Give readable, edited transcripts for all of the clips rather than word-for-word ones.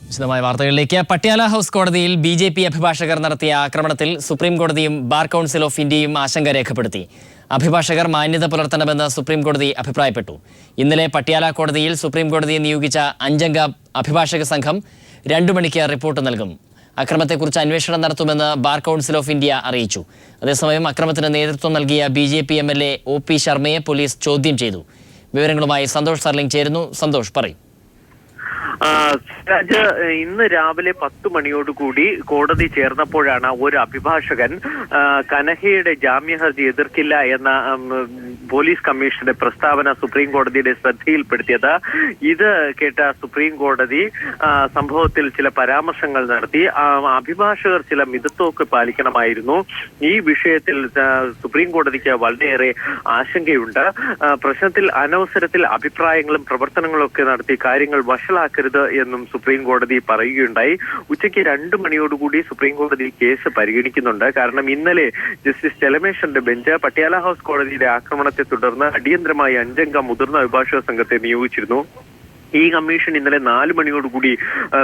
വിശദമായ വാർത്തകളിലേക്ക്. പട്യാല ഹൗസ് കോടതിയിൽ ബി.ജെ.പി. അഭിഭാഷകർ നടത്തിയ ആക്രമണത്തിൽ സുപ്രീം കോടതിയും ബാർ കൗൺസിൽ ഓഫ് ഇന്ത്യയും ആശങ്ക രേഖപ്പെടുത്തി. അഭിഭാഷകർ മാന്യത പുലർത്തണമെന്ന് സുപ്രീം കോടതി അഭിപ്രായപ്പെട്ടു. ഇന്നലെ പട്യാല കോടതിയിൽ സുപ്രീം കോടതി നിയോഗിച്ച 5 അംഗ അഭിഭാഷക സംഘം 2 മണിക്ക് റിപ്പോർട്ട് നൽകും. അക്രമത്തെക്കുറിച്ച് അന്വേഷണം നടത്തുമെന്ന് ബാർ കൗൺസിൽ ഓഫ് ഇന്ത്യ അറിയിച്ചു. അതേസമയം അക്രമത്തിന് നേതൃത്വം നൽകിയ ബി.ജെ.പി. എം.എൽ.എ. ഒ.പി. ശർമ്മയെ പോലീസ് ചോദ്യം ചെയ്തു. വിവരങ്ങളുമായി സന്തോഷ് സർലിംഗ് ചേരുന്നു. സന്തോഷ്, പറയും. രാജ്, ഇന്ന് രാവിലെ 10 മണിയോടുകൂടി കോടതി ചേർന്നപ്പോഴാണ് ഒരു അഭിഭാഷകൻ കനഹയുടെ ജാമ്യ ഹർജി എതിർക്കില്ല എന്ന പോലീസ് കമ്മീഷന്റെ പ്രസ്താവന സുപ്രീം കോടതിയുടെ ശ്രദ്ധയിൽപ്പെടുത്തിയത്. ഇത് കേട്ട സുപ്രീം കോടതി സംഭവത്തിൽ ചില പരാമർശങ്ങൾ നടത്തി. അഭിഭാഷകർ ചില മിതത്വമൊക്കെ പാലിക്കണമായിരുന്നു. ഈ വിഷയത്തിൽ സുപ്രീം കോടതിക്ക് വളരെയേറെ ആശങ്കയുണ്ട്. പ്രശ്നത്തിൽ അനവസരത്തിൽ അഭിപ്രായങ്ങളും പ്രവർത്തനങ്ങളും ഒക്കെ നടത്തി കാര്യങ്ങൾ വഷളാക്കരുത് എന്നും സുപ്രീം കോടതി പറയുകയുണ്ടായി. ഉച്ചയ്ക്ക് 2 മണിയോടുകൂടി സുപ്രീം കോടതി കേസ് പരിഗണിക്കുന്നുണ്ട്. കാരണം ഇന്നലെ ജസ്റ്റിസ് ചെലമേശ്വറിന്റെ ബെഞ്ച് പട്യാല ഹൗസ് കോടതിയുടെ ആക്രമണത്തെ തുടർന്ന് അടിയന്തരമായി 5 അംഗ മുതിർന്ന അഭിഭാഷക സംഘത്തെ നിയോഗിച്ചിരുന്നു. ഈ കമ്മീഷൻ ഇന്നലെ 4 മണിയോടുകൂടി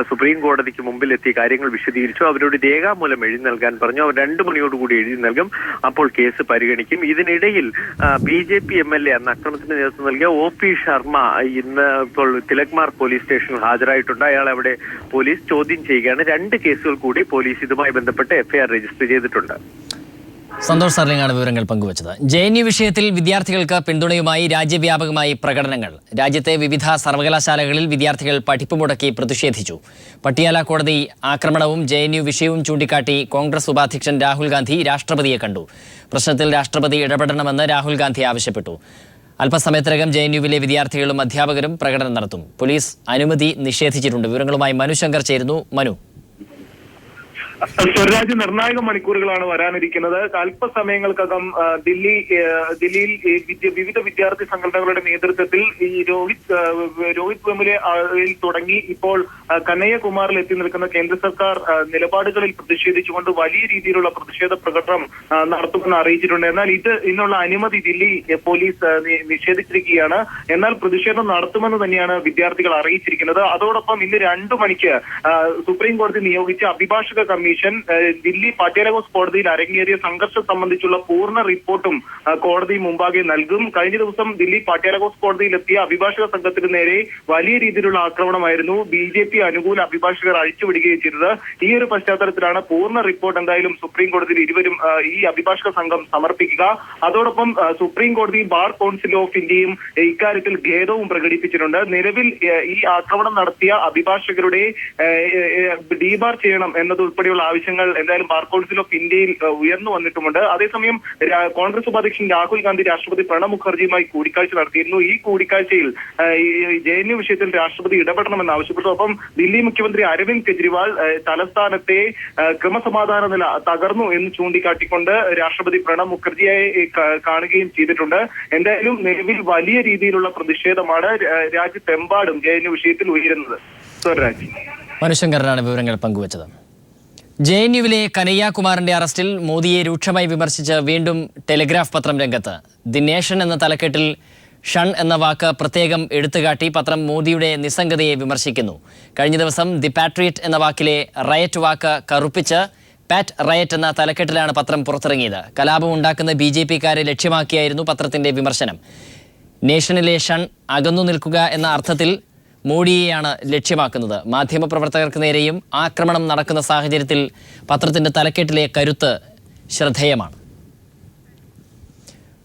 സുപ്രീം കോടതിക്ക് മുമ്പിലെത്തി കാര്യങ്ങൾ വിശദീകരിച്ചു. അവരോട് രേഖാമൂലം എഴുതി നൽകാൻ പറഞ്ഞു. അവർ 2 മണിയോടുകൂടി എഴുതി നൽകും. അപ്പോൾ കേസ് പരിഗണിക്കും. ഇതിനിടയിൽ ബി.ജെ.പി. എം.എൽ.എ. അന്ന് അക്രമത്തിന് നേതൃത്വം നൽകിയ ഒ.പി. ശർമ്മ ഇന്ന് ഇപ്പോൾ തിലക്മാർഗ് പോലീസ് സ്റ്റേഷനിൽ ഹാജരായിട്ടുണ്ട്. അയാളെ അവിടെ പോലീസ് ചോദ്യം ചെയ്യുകയാണ്. 2 കേസുകൾ കൂടി പോലീസ് ഇതുമായി ബന്ധപ്പെട്ട് എഫ്ഐആർ രജിസ്റ്റർ ചെയ്തിട്ടുണ്ട്. സന്തോഷ് സർലിംഗാണ് വിവരങ്ങൾ പങ്കുവച്ചത്. ജെ.എൻ.യു. വിഷയത്തിൽ വിദ്യാർത്ഥികൾക്ക് പിന്തുണയുമായി രാജ്യവ്യാപകമായി പ്രകടനങ്ങൾ. രാജ്യത്തെ വിവിധ സർവകലാശാലകളിൽ വിദ്യാർത്ഥികൾ പഠിപ്പ് മുടക്കി പ്രതിഷേധിച്ചു. പട്യാല കോടതി ആക്രമണവും ജെ.എൻ.യു. വിഷയവും ചൂണ്ടിക്കാട്ടി കോൺഗ്രസ് ഉപാധ്യക്ഷൻ രാഹുൽ ഗാന്ധി രാഷ്ട്രപതിയെ കണ്ടു. പ്രശ്നത്തിൽ രാഷ്ട്രപതി ഇടപെടണമെന്ന് രാഹുൽ ഗാന്ധി ആവശ്യപ്പെട്ടു. അല്പസമയത്തിനകം ജെ.എൻ.യുവിലെ വിദ്യാർത്ഥികളും അധ്യാപകരും പ്രകടനം നടത്തും. പോലീസ് അനുമതി നിഷേധിച്ചിട്ടുണ്ട്. വിവരങ്ങളുമായി മനു ശങ്കർ ചേരുന്നു. മനു. സ്വരാജ്, നിർണായക മണിക്കൂറുകളാണ് വരാനിരിക്കുന്നത്. അല്പസമയങ്ങൾക്കകം ദില്ലിയിൽ വിവിധ വിദ്യാർത്ഥി സംഘടനകളുടെ നേതൃത്വത്തിൽ ഈ രോഹിത് വെമുലയിൽ തുടങ്ങി ഇപ്പോൾ കനയ്യകുമാറിൽ എത്തി നിൽക്കുന്ന കേന്ദ്ര സർക്കാർ നിലപാടുകളിൽ പ്രതിഷേധിച്ചുകൊണ്ട് വലിയ രീതിയിലുള്ള പ്രതിഷേധ പ്രകടനം നടത്തുമെന്ന് അറിയിച്ചിട്ടുണ്ട്. എന്നാൽ ഇതിനുള്ള അനുമതി ദില്ലി പോലീസ് നിഷേധിച്ചിരിക്കുകയാണ്. എന്നാൽ പ്രതിഷേധം നടത്തുമെന്ന് തന്നെയാണ് വിദ്യാർത്ഥികൾ അറിയിച്ചിരിക്കുന്നത്. അതോടൊപ്പം ഇന്ന് 2 മണിക്ക് സുപ്രീം കോടതി നിയോഗിച്ച അഭിഭാഷക കമ്മീഷൻ ദില്ലി പട്യാല ഹൗസ് കോടതിയിൽ അരങ്ങേറിയ സംഘർഷം സംബന്ധിച്ചുള്ള പൂർണ്ണ റിപ്പോർട്ടും കോടതി മുമ്പാകെ നൽകും. കഴിഞ്ഞ ദിവസം ദില്ലി പട്യാല ഹൗസ് കോടതിയിലെത്തിയ അഭിഭാഷക സംഘത്തിന് നേരെ വലിയ രീതിയിലുള്ള ആക്രമണമായിരുന്നു ബി.ജെ.പി. അനുകൂല അഭിഭാഷകർ അഴിച്ചുവിടുകയും ചെയ്തത്. ഈ ഒരു പശ്ചാത്തലത്തിലാണ് പൂർണ്ണ റിപ്പോർട്ട് എന്തായാലും സുപ്രീം കോടതിയിൽ ഇരുവരും ഈ അഭിഭാഷക സംഘം സമർപ്പിക്കുക. അതോടൊപ്പം സുപ്രീം കോടതി ബാർ കൗൺസിൽ ഓഫ് ഇന്ത്യയും ഇക്കാര്യത്തിൽ ഖേദവും പ്രകടിപ്പിച്ചിട്ടുണ്ട്. നിലവിൽ ഈ ആക്രമണം നടത്തിയ അഭിഭാഷകരുടെ ഡീബാർ ചെയ്യണം എന്നതുൾപ്പെടെയുള്ള ആവശ്യങ്ങൾ എന്തായാലും ബാർ കൗൺസിൽ ഓഫ് ഇന്ത്യയിൽ ഉയർന്നു വന്നിട്ടുമുണ്ട്. അതേസമയം കോൺഗ്രസ് ഉപാധ്യക്ഷൻ രാഹുൽ ഗാന്ധി രാഷ്ട്രപതി പ്രണബ് മുഖർജിയുമായി കൂടിക്കാഴ്ച നടത്തിയിരുന്നു. ഈ കൂടിക്കാഴ്ചയിൽ ജെ.എൻ.യു. വിഷയത്തിൽ രാഷ്ട്രപതി ഇടപെടണമെന്ന് ആവശ്യപ്പെട്ടു. ഒപ്പം ദില്ലി മുഖ്യമന്ത്രി അരവിന്ദ് കെജ്രിവാൾ തലസ്ഥാനത്തെ ക്രമസമാധാന നില തകർന്നു എന്ന് ചൂണ്ടിക്കാട്ടിക്കൊണ്ട് രാഷ്ട്രപതി പ്രണബ് മുഖർജിയെ കാണുകയും ചെയ്തിട്ടുണ്ട്. എന്തായാലും നിലവിൽ വലിയ രീതിയിലുള്ള പ്രതിഷേധമാണ് രാജ്യത്തെമ്പാടും ജെ.എൻ.യു. വിഷയത്തിൽ ഉയരുന്നത്. സ്വരാജ്, മനുശങ്കറിനാണ് വിവരങ്ങൾ പങ്കുവച്ചത്. ജെ.എൻ.യുവിലെ കനയ്യകുമാറിന്റെ അറസ്റ്റിൽ മോദിയെ രൂക്ഷമായി വിമർശിച്ച് വീണ്ടും ടെലിഗ്രാഫ് പത്രം രംഗത്ത്. ദി നേഷൻ എന്ന തലക്കെട്ടിൽ ഷൻ എന്ന വാക്ക് പ്രത്യേകം എടുത്തുകാട്ടി പത്രം മോദിയുടെ നിസ്സംഗതയെ വിമർശിക്കുന്നു. കഴിഞ്ഞ ദിവസം ദി പാട്രിയറ്റ് എന്ന വാക്കിലെ റയറ്റ് വാക്ക് കറുപ്പിച്ച് പാറ്റ് റയറ്റ് എന്ന തലക്കെട്ടിലാണ് പത്രം പുറത്തിറങ്ങിയത്. കലാപം ഉണ്ടാക്കുന്ന ബി.ജെ.പിക്കാരെ ലക്ഷ്യമാക്കിയായിരുന്നു പത്രത്തിന്റെ വിമർശനം. നേഷനിലെ ഷൻ അകന്നു നിൽക്കുക എന്ന അർത്ഥത്തിൽ മോഡിയെയാണ് ലക്ഷ്യമാക്കുന്നത്. മാധ്യമപ്രവർത്തകർക്ക് നേരെയും ആക്രമണം നടക്കുന്ന സാഹചര്യത്തിൽ പത്രത്തിന്റെ തലക്കെട്ടിലെ കരുത്ത് ശ്രദ്ധേയമാണ്.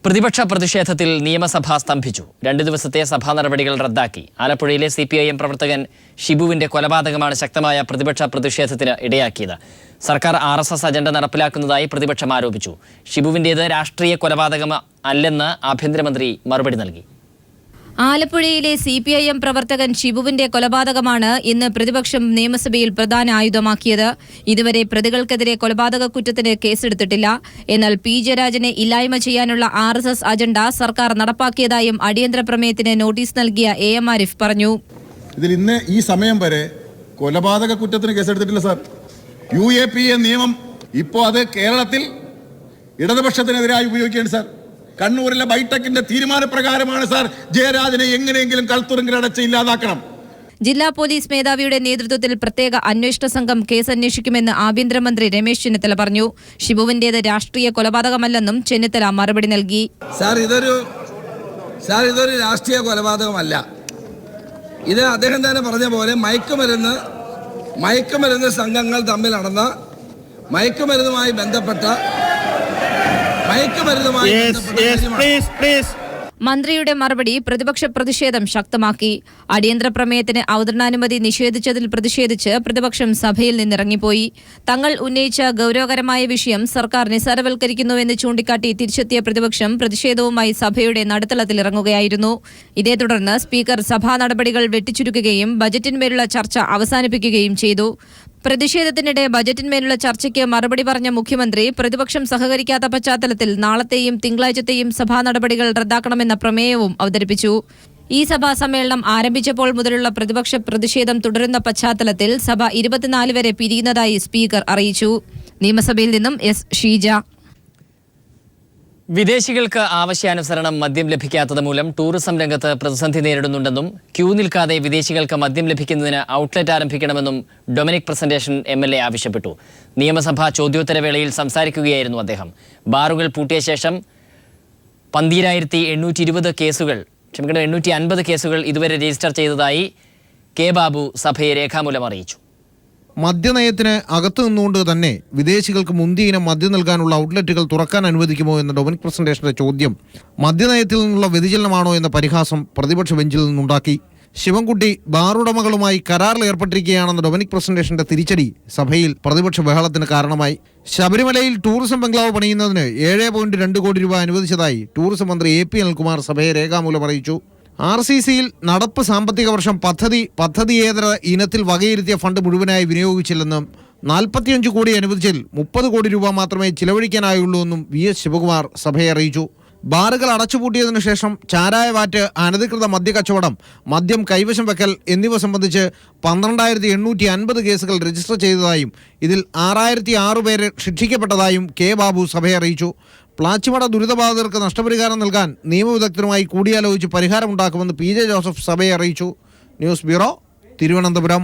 പ്രതിപക്ഷ പ്രതിഷേധത്തിൽ നിയമസഭ സ്തംഭിച്ചു. 2 ദിവസത്തെ സഭാ നടപടികൾ റദ്ദാക്കി. ആലപ്പുഴയിലെ CPIM പ്രവർത്തകൻ ഷിബുവിന്റെ കൊലപാതകമാണ് ശക്തമായ പ്രതിപക്ഷ പ്രതിഷേധത്തിന് ഇടയാക്കിയത്. സർക്കാർ RSS അജണ്ട നടപ്പിലാക്കുന്നതായി പ്രതിപക്ഷം ആരോപിച്ചു. ഷിബുവിന്റേത് രാഷ്ട്രീയ കൊലപാതകം അല്ലെന്ന് ആഭ്യന്തരമന്ത്രി മറുപടി നൽകി. ആലപ്പുഴയിലെ CPIM പ്രവർത്തകൻ ഷിബുവിന്റെ കൊലപാതകമാണ് ഇന്ന് പ്രതിപക്ഷം നിയമസഭയിൽ പ്രധാന ആയുധമാക്കിയത്. ഇതുവരെ പ്രതികൾക്കെതിരെ കൊലപാതക കുറ്റത്തിന് കേസെടുത്തിട്ടില്ല. എന്നാൽ P. ജയരാജനെ ഇല്ലായ്മ ചെയ്യാനുള്ള RSS അജണ്ട സർക്കാർ നടപ്പാക്കിയതായും അടിയന്തര പ്രമേയത്തിന് നോട്ടീസ് നൽകിയ AM ആരിഫ് പറഞ്ഞു. ഇതിൽ ഇന്ന് ഈ സമയം വരെ കൊലപാതക കുറ്റത്തിന് കേസെടുത്തിട്ടില്ല സാർ. UAPA നിയമം ഇപ്പോൾ അത് കേരളത്തിൽ ഇടതുപക്ഷത്തിനെതിരായി ഉപയോഗിക്കുകയാണ് സാർ. കണ്ണൂരിലെ ബൈടെക്കിന്റെ തീരുമാനപ്രകാരമാണ് സാർ ജയരാജനെ എങ്ങനെയെങ്കിലും കൽത്തുറുങ്കിലടച്ച് ഇല്ലാതാക്കണം. ജില്ലാ പോലീസ് മേധാവിയുടെ നേതൃത്വത്തിൽ പ്രത്യേക അന്വേഷണ സംഘം കേസ് അന്വേഷിക്കുമെന്ന് ആഭ്യന്തരമന്ത്രി രമേശ് ചെന്നിത്തല പറഞ്ഞു. ഷിബുവിന്റേത് രാഷ്ട്രീയ കൊലപാതകമല്ലെന്നും ചെന്നിത്തല മറുപടി നൽകി. ഇതൊരു രാഷ്ട്രീയ കൊലപാതകമല്ല. ഇത് അദ്ദേഹം തന്നെ പറഞ്ഞ പോലെ മയക്കുമരുന്ന് സംഘങ്ങൾ തമ്മിൽ നടന്ന മയക്കുമരുന്നുമായി ബന്ധപ്പെട്ട മന്ത്രിയുടെ മറുപടി പ്രതിപക്ഷ പ്രതിഷേധം ശക്തമാക്കി. അടിയന്തര പ്രമേയത്തിന് അവതരണാനുമതി നിഷേധിച്ചതിൽ പ്രതിഷേധിച്ച് പ്രതിപക്ഷം സഭയിൽ നിന്നിറങ്ങിപ്പോയി. തങ്ങൾ ഉന്നയിച്ച ഗൌരവകരമായ വിഷയം സർക്കാർ നിസ്സാരവൽക്കരിക്കുന്നുവെന്ന് ചൂണ്ടിക്കാട്ടി തിരിച്ചെത്തിയ പ്രതിപക്ഷം പ്രതിഷേധവുമായി സഭയുടെ നടുത്തളത്തിലിറങ്ങുകയായിരുന്നു. ഇതേ തുടർന്ന് സ്പീക്കർ സഭാ നടപടികൾ വെട്ടിച്ചുരുക്കുകയും ബജറ്റിന്മേലുള്ള ചർച്ച അവസാനിപ്പിക്കുകയും ചെയ്തു. പ്രതിഷേധത്തിനിടെ ബജറ്റിന്മേലുള്ള ചർച്ചയ്ക്ക് മറുപടി പറഞ്ഞ മുഖ്യമന്ത്രി പ്രതിപക്ഷം സഹകരിക്കാത്ത പശ്ചാത്തലത്തിൽ നാളത്തെയും തിങ്കളാഴ്ചത്തെയും സഭാ നടപടികൾ റദ്ദാക്കണമെന്ന പ്രമേയവും അവതരിപ്പിച്ചു. ഈ സഭാ സമ്മേളനം ആരംഭിച്ചപ്പോൾ മുതലുള്ള പ്രതിപക്ഷ പ്രതിഷേധം തുടരുന്ന പശ്ചാത്തലത്തിൽ സഭ 24 വരെ പിരിയുന്നതായി സ്പീക്കർ അറിയിച്ചു. നിയമസഭയിൽ നിന്നും എസ് ഷീജ. വിദേശികൾക്ക് ആവശ്യാനുസരണം മദ്യം ലഭിക്കാത്തത് മൂലം ടൂറിസം രംഗത്ത് പ്രതിസന്ധി നേരിടുന്നുണ്ടെന്നും ക്യൂ നിൽക്കാതെ വിദേശികൾക്ക് മദ്യം ലഭിക്കുന്നതിന് ഔട്ട്ലെറ്റ് ആരംഭിക്കണമെന്നും ഡൊമിനിക് പ്രസന്റേഷൻ MLA ആവശ്യപ്പെട്ടു. നിയമസഭാ ചോദ്യോത്തരവേളയിൽ സംസാരിക്കുകയായിരുന്നു അദ്ദേഹം. ബാറുകൾ പൂട്ടിയ ശേഷം 12,820 കേസുകൾ 850 കേസുകൾ ഇതുവരെ രജിസ്റ്റർ ചെയ്തതായി കെ ബാബു സഭയെ രേഖാമൂലം അറിയിച്ചു. മദ്യനയത്തിന് അകത്തു നിന്നുകൊണ്ട് തന്നെ വിദേശികൾക്ക് മുന്തിയിനം മദ്യം നൽകാനുള്ള ഔട്ട്ലെറ്റുകൾ തുറക്കാൻ അനുവദിക്കുമോ എന്ന ഡൊമിനിക് പ്രസന്റേഷന്റെ ചോദ്യം മദ്യനയത്തിൽ നിന്നുള്ള വ്യതിചലനമാണോ എന്ന പരിഹാസം പ്രതിപക്ഷ ബെഞ്ചിൽ നിന്നുണ്ടാക്കി. ശിവൻകുട്ടി ബാറുടമകളുമായി കരാറിൽ ഏർപ്പെട്ടിരിക്കുകയാണെന്ന ഡൊമിനിക് പ്രസന്റേഷന്റെ തിരിച്ചടി സഭയിൽ പ്രതിപക്ഷ ബഹളത്തിന് കാരണമായി. ശബരിമലയിൽ ടൂറിസം ബംഗ്ലാവ് പണിയുന്നതിന് 7.2 കോടി രൂപ അനുവദിച്ചതായി ടൂറിസം മന്ത്രി AP അനിൽകുമാർ സഭയെ രേഖാമൂലം അറിയിച്ചു. RCCയിൽ നടപ്പ് സാമ്പത്തിക വർഷം പദ്ധതിയേതര ഇനത്തിൽ വകയിരുത്തിയ ഫണ്ട് മുഴുവനായി വിനിയോഗിച്ചില്ലെന്നും 45 കോടി അനുവദിച്ചതിൽ 30 കോടി രൂപ മാത്രമേ ചിലവഴിക്കാനായുള്ളൂ എന്നും VS ശിവകുമാർ സഭയെ അറിയിച്ചു. ബാറുകൾ അടച്ചുപൂട്ടിയതിനു ശേഷം ചാരായ വാറ്റ്, അനധികൃത മദ്യക്കച്ചവടം, മദ്യം കൈവശം വെക്കൽ എന്നിവ സംബന്ധിച്ച് 12,850 കേസുകൾ രജിസ്റ്റർ ചെയ്തതായും ഇതിൽ 6,006 പേര് ശിക്ഷിക്കപ്പെട്ടതായും കെ ബാബു സഭയെ അറിയിച്ചു. പ്ലാച്ചിമട ദുരിതബാധിതർക്ക് നഷ്ടപരിഹാരം നൽകാൻ നിയമവിദഗ്ധരുമായി കൂടിയാലോചിച്ച് പരിഹാരമുണ്ടാക്കുമെന്ന് PJ ജോസഫ് സഭയെ അറിയിച്ചു. News bureau, Thiruvananthapuram.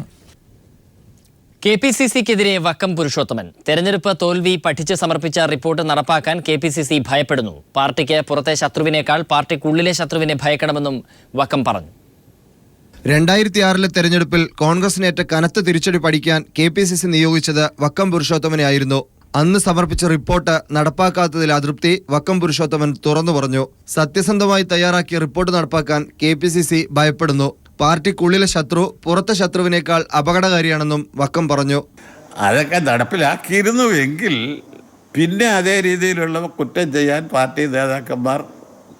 KPCCക്കെതിരെ വക്കം പുരുഷോത്തമൻ. തെരഞ്ഞെടുപ്പ് തോൽവി പഠിച്ച് സമർപ്പിച്ച റിപ്പോർട്ട് നടപ്പാക്കാൻ KPCC ഭയപ്പെടുന്നു. പാർട്ടിക്ക് പുറത്തെ ശത്രുവിനേക്കാൾ പാർട്ടിക്കുള്ളിലെ ശത്രുവിനെ ഭയക്കണമെന്നും വക്കം പറഞ്ഞു. 2006 തെരഞ്ഞെടുപ്പിൽ കോൺഗ്രസിനേറ്റ കനത്ത തിരിച്ചടി പഠിക്കാൻ KPCC നിയോഗിച്ചത് വക്കം പുരുഷോത്തമനെ ആയിരുന്നു. അന്ന് സമർപ്പിച്ച റിപ്പോർട്ട് നടപ്പാക്കാത്തതിൽ അതൃപ്തി വക്കം പുരുഷോത്തമൻ തുറന്നു പറഞ്ഞു. സത്യസന്ധമായി തയ്യാറാക്കിയ റിപ്പോർട്ട് നടപ്പാക്കാൻ KPCC ഭയപ്പെടുന്നു. പാർട്ടിക്കുള്ളിലെ ശത്രു പുറത്തെ ശത്രുവിനേക്കാൾ അപകടകാരിയാണെന്നും വക്കം പറഞ്ഞു. അതൊക്കെ നടപ്പിലാക്കിയിരുന്നുവെങ്കിൽ പിന്നെ അതേ രീതിയിലുള്ള കുറ്റം ചെയ്യാൻ പാർട്ടി നേതാക്കന്മാർ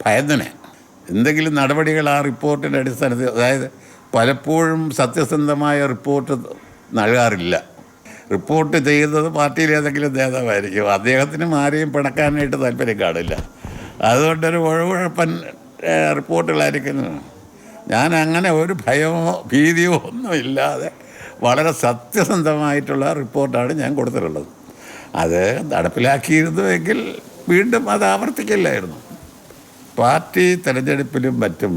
ഭയന്നനെ. എന്തെങ്കിലും നടപടികൾ ആ റിപ്പോർട്ടിൻ്റെ അടിസ്ഥാനത്തിൽ, അതായത് പലപ്പോഴും സത്യസന്ധമായ റിപ്പോർട്ട് നൽകാറില്ല. റിപ്പോർട്ട് ചെയ്യുന്നത് പാർട്ടിയിലെ ഏതെങ്കിലും നേതാവായിരിക്കും. അദ്ദേഹത്തിനും ആരെയും പിണക്കാനായിട്ട് താല്പര്യം കാണില്ല. അതുകൊണ്ടൊരു ഉഴപ്പൻ റിപ്പോർട്ടുകളായിരിക്കുന്നു. ഞാൻ അങ്ങനെ ഒരു ഭയമോ ഭീതിയോ ഒന്നുമില്ലാതെ വളരെ സത്യസന്ധമായിട്ടുള്ള റിപ്പോർട്ടാണ് ഞാൻ കൊടുത്തിട്ടുള്ളത്. അത് നടപ്പിലാക്കിയിരുന്നുവെങ്കിൽ വീണ്ടും അത് ആവർത്തിക്കില്ലായിരുന്നു. പാർട്ടി തെരഞ്ഞെടുപ്പിലും മറ്റും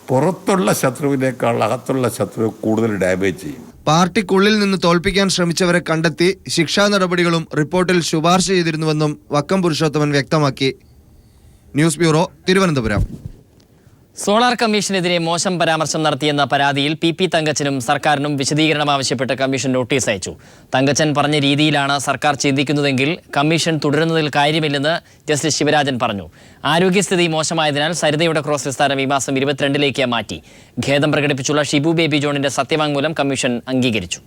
പുറത്തുള്ള ശത്രുവിനേക്കാൾ അകത്തുള്ള ശത്രു കൂടുതൽ ഡാമേജ് ചെയ്യും. പാർട്ടിക്കുള്ളിൽ നിന്ന് തോൽപ്പിക്കാൻ ശ്രമിച്ചവരെ കണ്ടെത്തി ശിക്ഷാ നടപടികളും റിപ്പോർട്ടിൽ ശുപാർശ ചെയ്തിരുന്നുവെന്നും വക്കം പുരുഷോത്തമൻ വ്യക്തമാക്കി. News bureau, Thiruvananthapuram. സോളാർ കമ്മീഷനെതിരെ മോശം പരാമർശം നടത്തിയെന്ന പരാതിയിൽ PP തങ്കച്ചനും സർക്കാരിനും വിശദീകരണം ആവശ്യപ്പെട്ട് കമ്മീഷൻ നോട്ടീസ് അയച്ചു. തങ്കച്ചൻ പറഞ്ഞ രീതിയിലാണ് സർക്കാർ ചിന്തിക്കുന്നതെങ്കിൽ കമ്മീഷൻ തുടരുന്നതിൽ കാര്യമില്ലെന്ന് ജസ്റ്റിസ് ശിവരാജൻ പറഞ്ഞു. ആരോഗ്യസ്ഥിതി മോശമായതിനാൽ സരിതയുടെ ക്രോസ് വിസ്താരം ഈ മാസം 22 മാറ്റി. ഖേദം പ്രകടിപ്പിച്ചുള്ള ഷിബു ബേബി ജോണിന്റെ സത്യവാങ്മൂലം കമ്മീഷൻ അംഗീകരിച്ചു.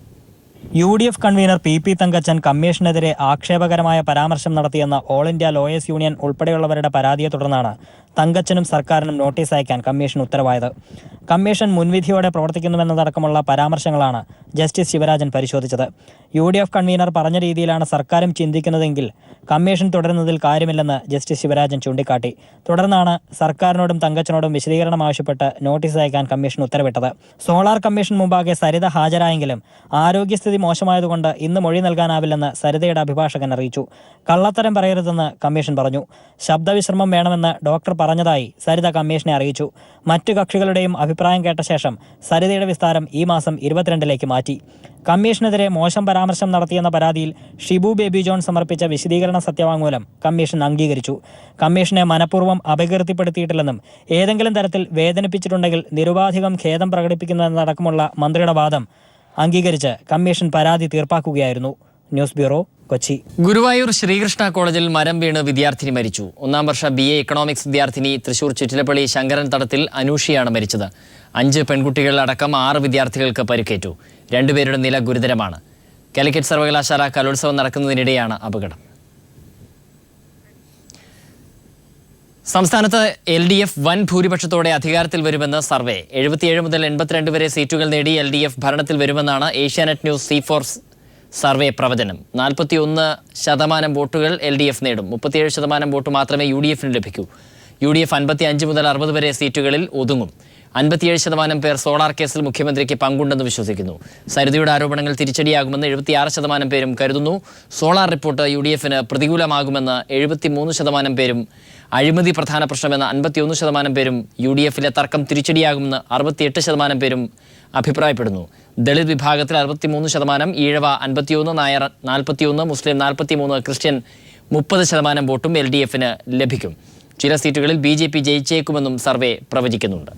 UDF കൺവീനർ PP തങ്കച്ചൻ കമ്മീഷനെതിരെ ആക്ഷേപകരമായ പരാമർശം നടത്തിയെന്ന ഓൾ ഇന്ത്യ ലോയേഴ്സ് യൂണിയൻ ഉൾപ്പെടെയുള്ളവരുടെ പരാതിയെ തുടർന്നാണ് തങ്കച്ചനും സർക്കാരിനും നോട്ടീസ് അയക്കാൻ കമ്മീഷൻ ഉത്തരവായത്. കമ്മീഷൻ മുൻവിധിയോടെ പ്രവർത്തിക്കുന്നുവെന്നതടക്കമുള്ള പരാമർശങ്ങളാണ് ജസ്റ്റിസ് ശിവരാജൻ പരിശോധിച്ചത്. UDF കൺവീനർ പറഞ്ഞ രീതിയിലാണ് സർക്കാരും ചിന്തിക്കുന്നതെങ്കിൽ കമ്മീഷൻ തുടരുന്നതിൽ കാര്യമില്ലെന്ന് ജസ്റ്റിസ് ശിവരാജൻ ചൂണ്ടിക്കാട്ടി. തുടർന്നാണ് സർക്കാരിനോടും തങ്കച്ചനോടും വിശദീകരണം ആവശ്യപ്പെട്ട് നോട്ടീസ് അയക്കാൻ കമ്മീഷൻ ഉത്തരവിട്ടത്. സോളാർ കമ്മീഷൻ മുമ്പാകെ സരിത ഹാജരായെങ്കിലും ആരോഗ്യസ്ഥിതി മോശമായതുകൊണ്ട് ഇന്ന് മൊഴി നൽകാനാവില്ലെന്ന് സരിതയുടെ അഭിഭാഷകൻ അറിയിച്ചു. കള്ളത്തരം പറയരുതെന്ന് കമ്മീഷൻ പറഞ്ഞു. ശബ്ദവിശ്രമം വേണമെന്ന് ഡോക്ടർ പറഞ്ഞതായി സരിത കമ്മീഷനെ അറിയിച്ചു. മറ്റു കക്ഷികളുടെയും അഭിപ്രായം കേട്ട ശേഷം സരിതയുടെ വിസ്താരം ഈ മാസം 22-ലേക്ക് മാറ്റി. കമ്മീഷനെതിരെ മോശം പരാമർശം നടത്തിയെന്ന പരാതിയിൽ ഷിബു ബേബി ജോൺ സമർപ്പിച്ച വിശദീകരണ സത്യവാങ്മൂലം കമ്മീഷൻ അംഗീകരിച്ചു. കമ്മീഷനെ മനഃപൂർവ്വം അപകീർത്തിപ്പെടുത്തിയിട്ടില്ലെന്നും ഏതെങ്കിലും തരത്തിൽ വേദനിപ്പിച്ചിട്ടുണ്ടെങ്കിൽ നിരുപാധികം ഖേദം പ്രകടിപ്പിക്കുന്നതെന്നടക്കമുള്ള മന്ത്രിയുടെ വാദം അംഗീകരിച്ച് കമ്മീഷൻ പരാതി തീർപ്പാക്കുകയായിരുന്നു. News bureau, Kochi. ഗുരുവായൂർ ശ്രീകൃഷ്ണ കോളേജിൽ മരം വീണ് വിദ്യാർത്ഥിനി മരിച്ചു. 1-ാം വർഷ BA എക്കണോമിക്സ് വിദ്യാർത്ഥിനി തൃശൂർ ചിറ്റിലപ്പള്ളി ശങ്കരൻ തടത്തിൽ അനൂഷിയാണ് മരിച്ചത്. 5 പെൺകുട്ടികളടക്കം 6 വിദ്യാർത്ഥികൾക്ക് പരിക്കേറ്റു. 2 പേരുടെ നില ഗുരുതരമാണ്. കാലിക്കറ്റ് സർവകലാശാല കലോത്സവം നടക്കുന്നതിനിടെയാണ് അപകടം. സംസ്ഥാനത്ത് LDF വൻ ഭൂരിപക്ഷത്തോടെ അധികാരത്തിൽ വരുമെന്ന് സർവേ. 77 മുതൽ 82 വരെ സീറ്റുകൾ നേടി LDF ഭരണത്തിൽ വരുമെന്നാണ് ഏഷ്യാനെറ്റ് ന്യൂസ് C4 സർവേ പ്രവചനം. 41% വോട്ടുകൾ LDF നേടും. 37% വോട്ട് മാത്രമേ UDFന് ലഭിക്കൂ. UDF 55 മുതൽ 60 വരെ സീറ്റുകളിൽ ഒതുങ്ങും. 57% പേർ സോളാർ കേസിൽ മുഖ്യമന്ത്രിക്ക് പങ്കുണ്ടെന്ന് വിശ്വസിക്കുന്നു. സരിതയുടെ ആരോപണങ്ങൾ തിരിച്ചടിയാകുമെന്ന് 76% പേരും കരുതുന്നു. സോളാർ റിപ്പോർട്ട് UDFന് പ്രതികൂലമാകുമെന്ന് 73% പേരും, അഴിമതി പ്രധാന പ്രശ്നമെന്ന് 51% പേരും, UDFലെ തർക്കം തിരിച്ചടിയാകുമെന്ന് 68% പേരും അഭിപ്രായപ്പെടുന്നു. ദളിത് വിഭാഗത്തിൽ 63%, ഈഴവ 51%, നായർ 41%, മുസ്ലിം 43%, ക്രിസ്ത്യൻ 30% വോട്ടും LDFന് ലഭിക്കും. ചില സീറ്റുകളിൽ BJP ജയിച്ചേക്കുമെന്നും സർവേ പ്രവചിക്കുന്നുണ്ട്.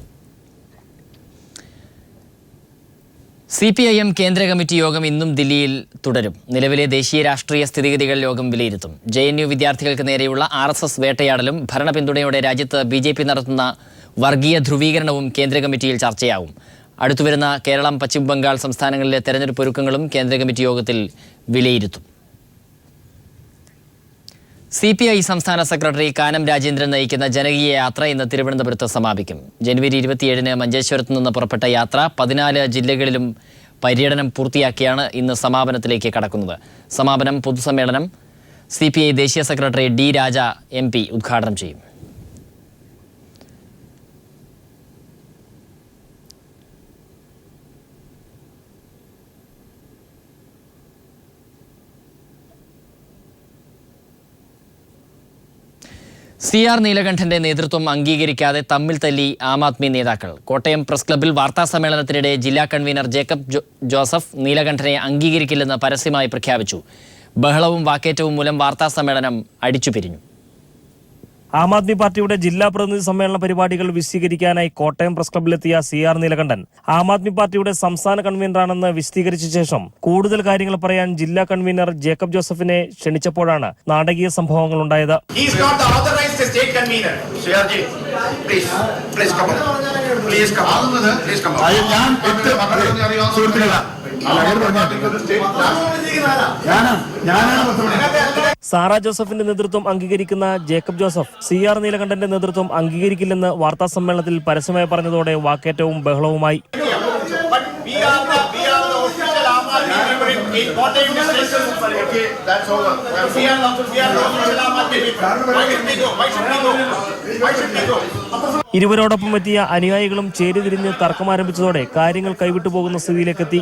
CPIM കേന്ദ്ര കമ്മിറ്റി യോഗം ഇന്നും ദില്ലിയിൽ തുടരും. നിലവിലെ ദേശീയ രാഷ്ട്രീയ സ്ഥിതിഗതികൾ യോഗം വിലയിരുത്തും. JNU വിദ്യാർത്ഥികൾക്ക് നേരെയുള്ള RSS വേട്ടയാടലും ഭരണ പിന്തുണയോടെ രാജ്യത്ത് BJP നടത്തുന്ന വർഗീയ ധ്രുവീകരണവും കേന്ദ്ര കമ്മിറ്റിയിൽ ചർച്ചയാവും. അടുത്തുവരുന്ന കേരളം, പശ്ചിമ ബംഗാൾ സംസ്ഥാനങ്ങളിലെ തെരഞ്ഞെടുപ്പ് ഒരുക്കങ്ങളും കേന്ദ്ര കമ്മിറ്റി യോഗത്തിൽ വിലയിരുത്തും. CPI സംസ്ഥാന സെക്രട്ടറി കാനം രാജേന്ദ്രൻ നയിക്കുന്ന ജനകീയ യാത്ര ഇന്ന് തിരുവനന്തപുരത്ത് സമാപിക്കും. ജനുവരി 27-ന് മഞ്ചേശ്വരത്ത് നിന്ന് പുറപ്പെട്ട യാത്ര 14 ജില്ലകളിലും പര്യടനം പൂർത്തിയാക്കിയാണ് ഇന്ന് സമാപനത്തിലേക്ക് കടക്കുന്നത്. സമാപനം പൊതുസമ്മേളനം CPI ദേശീയ സെക്രട്ടറി D. രാജ MP ഉദ്ഘാടനം ചെയ്യും. CR നീലകണ്ഠന്റെ നേതൃത്വം അംഗീകരിക്കാതെ തമ്മിൽ തല്ലി ആം ആദ്മി നേതാക്കൾ. കോട്ടയം പ്രസ് ക്ലബ്ബിൽ വാർത്താസമ്മേളനത്തിനിടെ ജില്ലാ കൺവീനർ ജേക്കബ് ജോസഫ് നീലകണ്ഠനെ അംഗീകരിക്കില്ലെന്ന് പരസ്യമായി പ്രഖ്യാപിച്ചു. ബഹളവും വാക്കേറ്റവും മൂലം വാർത്താസമ്മേളനം അടിച്ചുപിരിഞ്ഞു. ആം ആദ്മി പാർട്ടിയുടെ ജില്ലാ പ്രതിനിധി സമ്മേളന പരിപാടികൾ വിശദീകരിക്കാനായി കോട്ടയം പ്രസ് ക്ലബ്ബിലെത്തിയ CR നീലകണ്ഠൻ ആം ആദ്മി പാർട്ടിയുടെ സംസ്ഥാന കൺവീനറാണെന്ന് വിശദീകരിച്ച ശേഷം കൂടുതൽ കാര്യങ്ങൾ പറയാൻ ജില്ലാ കൺവീനർ ജേക്കബ് ജോസഫിനെ ക്ഷണിച്ചപ്പോഴാണ് നാടകീയ സംഭവങ്ങൾ ഉണ്ടായത്. സാറ ജോസഫിന്റെ നേതൃത്വം അംഗീകരിക്കുന്ന ജേക്കബ് ജോസഫ് CR നീലകണ്ഠന്റെ നേതൃത്വം അംഗീകരിക്കില്ലെന്ന് വാർത്താ സമ്മേളനത്തിൽ പരസ്യമായി പറഞ്ഞതോടെ വാക്കേറ്റവും ബഹളവുമായി. ഇരുവരോടൊപ്പം എത്തിയ അനുയായികളും ചേരിതിരിഞ്ഞ് തർക്കമാരംഭിച്ചതോടെ കാര്യങ്ങൾ കൈവിട്ടു പോകുന്ന സ്ഥിതിയിലേക്കെത്തി.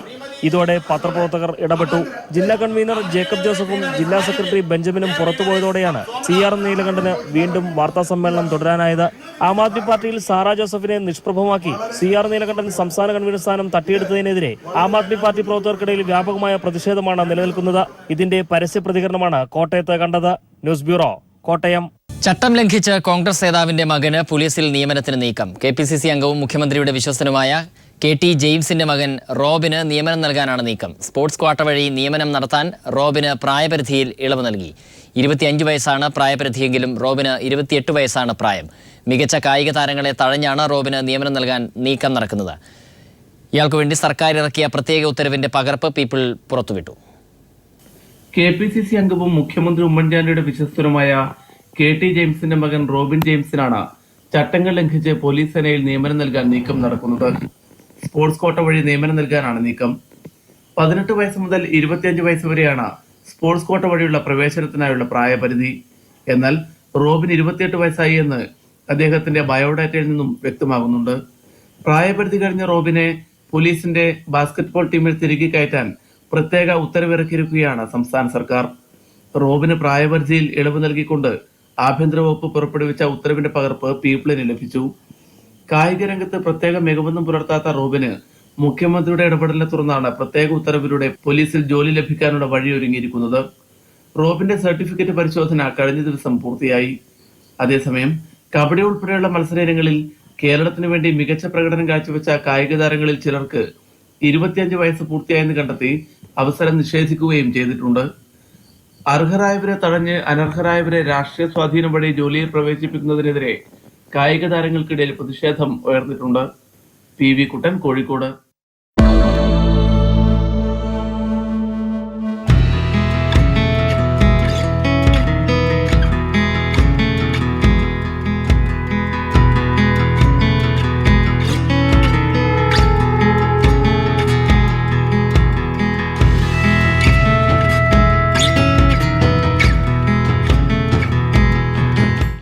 ഇതോടെ പത്രപ്രവർത്തകർ ഇടപെട്ടു. ജില്ലാ കൺവീനർ ജേക്കബ് ജോസഫും ജില്ലാ സെക്രട്ടറി ബെഞ്ചമിനും പുറത്തുപോയതോടെയാണ് CR നീലകണ്ഠന് വീണ്ടും വാർത്താ സമ്മേളനം തുടരാനായത്. ആം ആദ്മി പാർട്ടിയിൽ സാറ ജോസഫിനെ നിഷ്പ്രഭമാക്കി CR നീലകണ്ഠൻ സംസ്ഥാന കൺവീനർ സ്ഥാനം തട്ടിയെടുത്തതിനെതിരെ ആം ആദ്മി പാർട്ടി പ്രവർത്തകർക്കിടയിൽ വ്യാപകമായ പ്രതിഷേധമാണ് നിലനിൽക്കുന്നത്. ഇതിന്റെ പരസ്യ പ്രതികരണമാണ് കോട്ടയത്ത് കണ്ടത്. News bureau, Kottayam. ചട്ടം ലംഘിച്ച് കോൺഗ്രസ് നേതാവിന്റെ മകന് പോലീസിൽ നിയമനത്തിന് നീക്കം. KPCC അംഗവും മുഖ്യമന്ത്രിയുടെ വിശ്വസ്തനുമായ KT ജെയിംസിന്റെ മകൻ റോബിന് നിയമനം നൽകാനാണ് നീക്കം. സ്പോർട്സ് ക്വാട്ട വഴി നിയമനം നടത്താൻ റോബിന് പ്രായപരിധിയിൽ ഇളവ് നൽകി. 25 വയസ്സാണ് പ്രായപരിധിയെങ്കിലും റോബിന് 28 വയസ്സാണ് പ്രായം. മികച്ച കായിക താരങ്ങളെ തഴഞ്ഞാണ് റോബിന് നിയമനം നൽകാൻ നീക്കം നടക്കുന്നത്. ഇയാൾക്കു വേണ്ടി സർക്കാർ ഇറക്കിയ പ്രത്യേക ഉത്തരവിന്റെ പകർപ്പ് പീപ്പിൾ പുറത്തുവിട്ടു. KPCC അംഗവും മുഖ്യമന്ത്രി ഉമ്മൻചാണ്ടിയുടെ വിശ്വസ്തനുമായ KT ജെയിംസിന്റെ മകൻ റോബിൻ ജെയിംസിനാണ് ചട്ടങ്ങൾ ലംഘിച്ച് പോലീസ് സേനയിൽ നിയമനം നൽകാൻ നീക്കം നടക്കുന്നത്. സ്പോർട്സ് കോട്ട വഴി നിയമനം നൽകാനാണ് നീക്കം. 18 വയസ്സ് മുതൽ 25 വയസ്സ് വരെയാണ് സ്പോർട്സ് കോട്ട വഴിയുള്ള പ്രവേശനത്തിനായുള്ള പ്രായപരിധി. എന്നാൽ റോബിൻ 28 വയസ്സായി എന്ന് അദ്ദേഹത്തിന്റെ ബയോഡാറ്റയിൽ നിന്നും വ്യക്തമാകുന്നുണ്ട്. പ്രായപരിധി കഴിഞ്ഞ റോബിനെ പോലീസിന്റെ ബാസ്കറ്റ്ബോൾ ടീമിൽ തിരികെ കയറ്റാൻ പ്രത്യേക ഉത്തരവിറക്കിയിരിക്കുകയാണ് സംസ്ഥാന സർക്കാർ. റോബിന് പ്രായപരിധിയിൽ ഇളവ് നൽകിക്കൊണ്ട് ആഭ്യന്തര വകുപ്പ് പുറപ്പെടുവിച്ച ഉത്തരവിന്റെ പകർപ്പ് പീപ്പിളിന് ലഭിച്ചു. കായിക രംഗത്ത് പ്രത്യേക മികവൊന്നും പുലർത്താത്ത റോബിന് മുഖ്യമന്ത്രിയുടെ ഇടപെടലിനെ തുടർന്നാണ് പ്രത്യേക ഉത്തരവിലൂടെ പോലീസിൽ ജോലി ലഭിക്കാനുള്ള വഴിയൊരുങ്ങിയിരിക്കുന്നത്. റോബിന്റെ സർട്ടിഫിക്കറ്റ് പരിശോധന കഴിഞ്ഞ ദിവസം പൂർത്തിയായി. അതേസമയം കബഡി ഉൾപ്പെടെയുള്ള മത്സര ഇനങ്ങളിൽ കേരളത്തിന് വേണ്ടി മികച്ച പ്രകടനം കാഴ്ചവെച്ച കായിക താരങ്ങളിൽ ചിലർക്ക് 25 വയസ്സ് പൂർത്തിയായെന്ന് കണ്ടെത്തി അവസരം നിഷേധിക്കുകയും ചെയ്തിട്ടുണ്ട്. അർഹരായവരെ തടഞ്ഞ് അനർഹരായവരെ രാഷ്ട്രീയ സ്വാധീനം വഴി ജോലിയിൽ പ്രവേശിപ്പിക്കുന്നതിനെതിരെ കായിക താരങ്ങൾക്കിടയിൽ പ്രതിഷേധം ഉയർന്നിട്ടുണ്ട്. PV കുട്ടൻ, കോഴിക്കോട്.